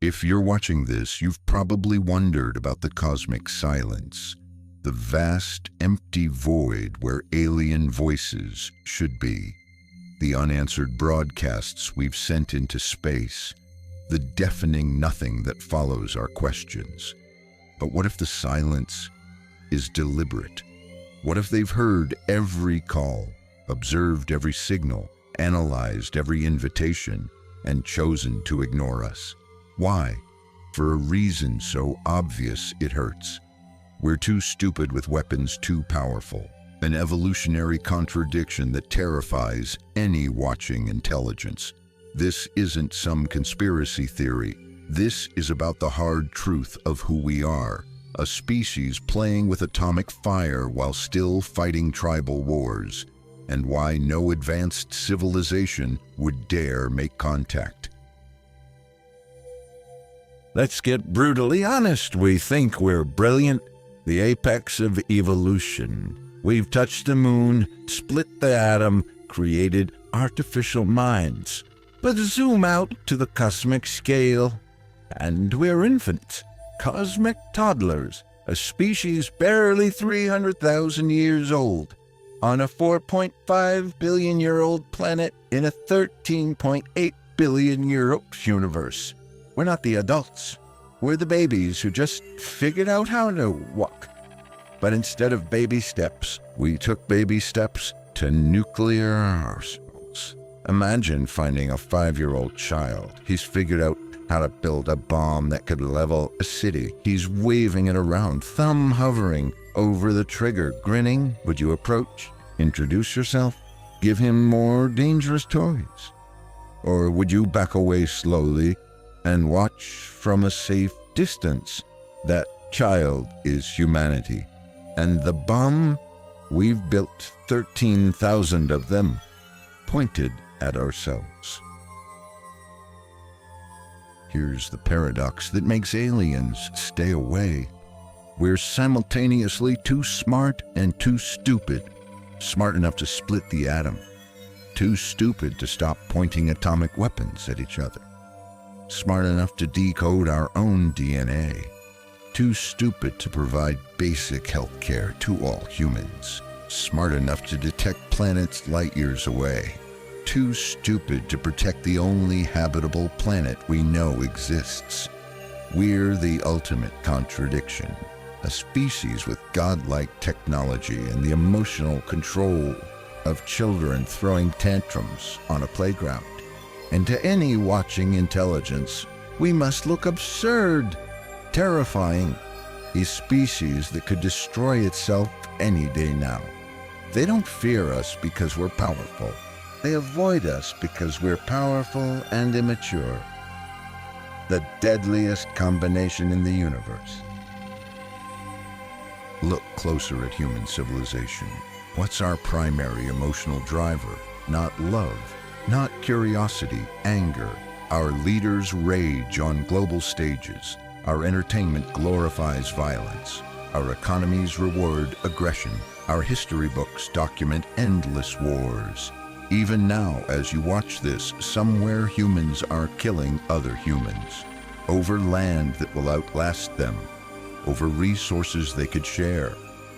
If you're watching this, you've probably wondered about the cosmic silence, the vast, empty void where alien voices should be, the unanswered broadcasts we've sent into space, the deafening nothing that follows our questions. But what if the silence is deliberate? What if they've heard every call, observed every signal, analyzed every invitation, and chosen to ignore us? Why? For a reason so obvious it hurts. We're too stupid with weapons too powerful, an evolutionary contradiction that terrifies any watching intelligence. This isn't some conspiracy theory. This is about the hard truth of who we are, a species playing with atomic fire while still fighting tribal wars, and why no advanced civilization would dare make contact. Let's get brutally honest. We think we're brilliant, the apex of evolution. We've touched the moon, split the atom, created artificial minds. But zoom out to the cosmic scale, and we're infants, cosmic toddlers, a species barely 300,000 years old, on a 4.5 billion-year-old planet in a 13.8 billion-year-old universe. We're not the adults. We're the babies who just figured out how to walk. But instead of baby steps, we took baby steps to nuclear arsenals. Imagine finding a 5-year-old child. He's figured out how to build a bomb that could level a city. He's waving it around, thumb hovering over the trigger, grinning. Would you approach, introduce yourself, give him more dangerous toys? Or would you back away slowly and watch from a safe distance? That child is humanity. And the bomb, we've built 13,000 of them, pointed at ourselves. Here's the paradox that makes aliens stay away. We're simultaneously too smart and too stupid. Smart enough to split the atom. Too stupid to stop pointing atomic weapons at each other. Smart enough to decode our own DNA. Too stupid to provide basic health care to all humans. Smart enough to detect planets light years away. Too stupid to protect the only habitable planet we know exists. We're the ultimate contradiction, a species with godlike technology and the emotional control of children throwing tantrums on a playground. And to any watching intelligence, we must look absurd, terrifying, a species that could destroy itself any day now. They don't fear us because we're powerful. They avoid us because we're powerful and immature. The deadliest combination in the universe. Look closer at human civilization. What's our primary emotional driver? Not love, not curiosity, anger. Our leaders rage on global stages. Our entertainment glorifies violence. Our economies reward aggression. Our history books document endless wars. Even now, as you watch this, somewhere humans are killing other humans. Over land that will outlast them. Over resources they could share.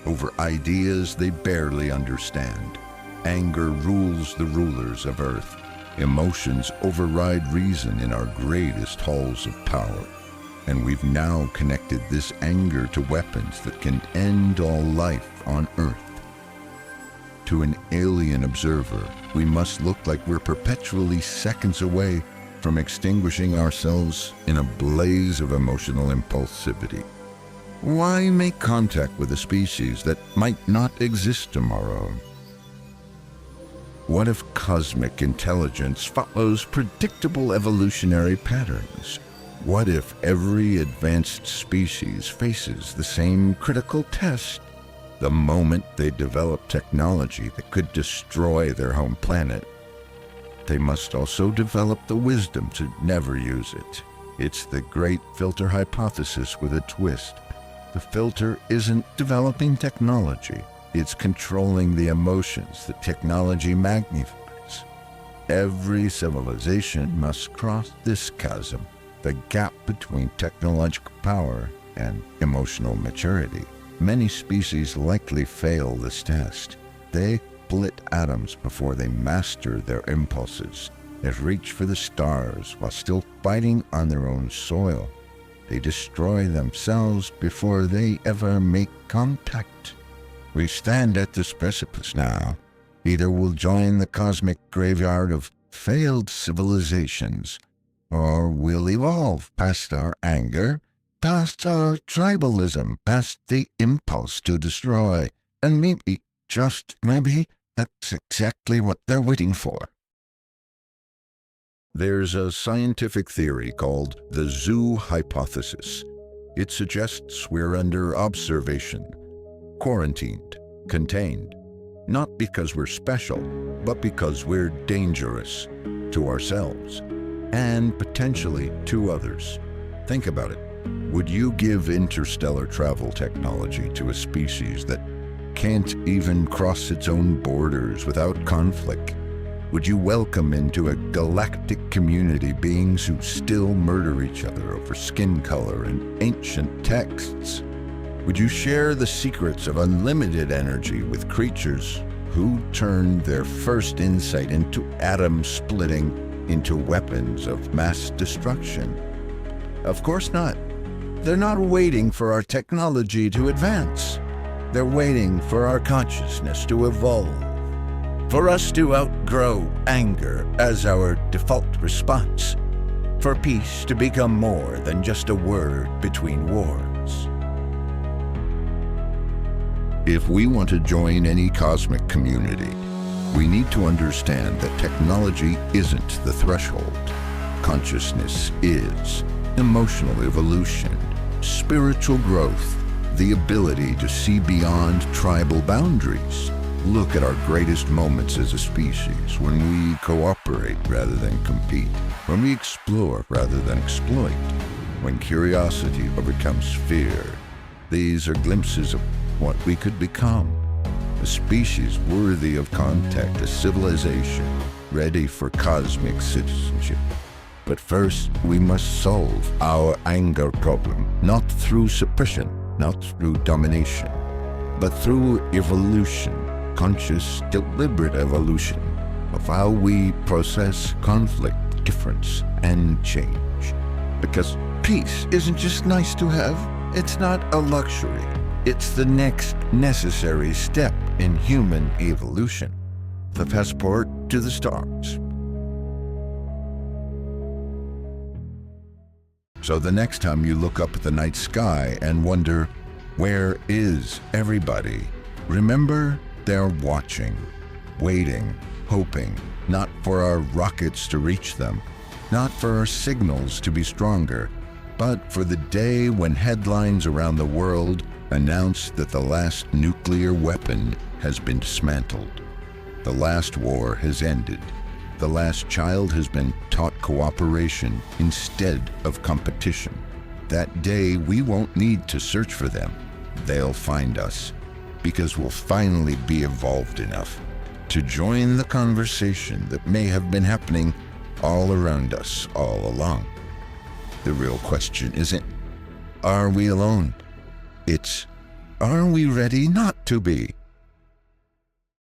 Over ideas they barely understand. Anger rules the rulers of Earth. Emotions override reason in our greatest halls of power. And we've now connected this anger to weapons that can end all life on Earth. To an alien observer, we must look like we're perpetually seconds away from extinguishing ourselves in a blaze of emotional impulsivity. Why make contact with a species that might not exist tomorrow? What if cosmic intelligence follows predictable evolutionary patterns? What if every advanced species faces the same critical test the moment they develop technology that could destroy their home planet? They must also develop the wisdom to never use it. It's the great filter hypothesis with a twist. The filter isn't developing technology. It's controlling the emotions that technology magnifies. Every civilization must cross this chasm. the gap between technological power and emotional maturity. Many species likely fail this test. They split atoms before they master their impulses. They reach for the stars while still fighting on their own soil. They destroy themselves before they ever make contact. We stand at this precipice now. Either we'll join the cosmic graveyard of failed civilizations, or we'll evolve past our anger, past our tribalism, past the impulse to destroy, and maybe, just maybe, that's exactly what they're waiting for. There's a scientific theory called the zoo hypothesis. It suggests we're under observation, quarantined, contained, not because we're special, but because we're dangerous to ourselves and potentially to others. Think about it. Would you give interstellar travel technology to a species that can't even cross its own borders without conflict? Would you welcome into a galactic community beings who still murder each other over skin color and ancient texts? Would you share the secrets of unlimited energy with creatures who turned their first insight into atom splitting into weapons of mass destruction? Of course not. They're not waiting for our technology to advance. They're waiting for our consciousness to evolve, for us to outgrow anger as our default response, for peace to become more than just a word between wars. If we want to join any cosmic community, we need to understand that technology isn't the threshold. Consciousness is. Emotional evolution, spiritual growth, the ability to see beyond tribal boundaries. Look at our greatest moments as a species, when we cooperate rather than compete, when we explore rather than exploit, when curiosity overcomes fear. These are glimpses of what we could become. A species worthy of contact, a civilization ready for cosmic citizenship. But first, we must solve our anger problem, not through suppression, not through domination, but through evolution, conscious, deliberate evolution of how we process conflict, difference, and change. Because peace isn't just nice to have, it's not a luxury. It's the next necessary step in human evolution, the passport to the stars. So the next time you look up at the night sky and wonder, where is everybody? Remember, they're watching, waiting, hoping, not for our rockets to reach them, not for our signals to be stronger, but for the day when headlines around the world announce that the last nuclear weapon has been dismantled. The last war has ended. The last child has been taught cooperation instead of competition. That day, we won't need to search for them. They'll find us, because we'll finally be evolved enough to join the conversation that may have been happening all around us all along. The real question isn't, are we alone? It's, are we ready not to be?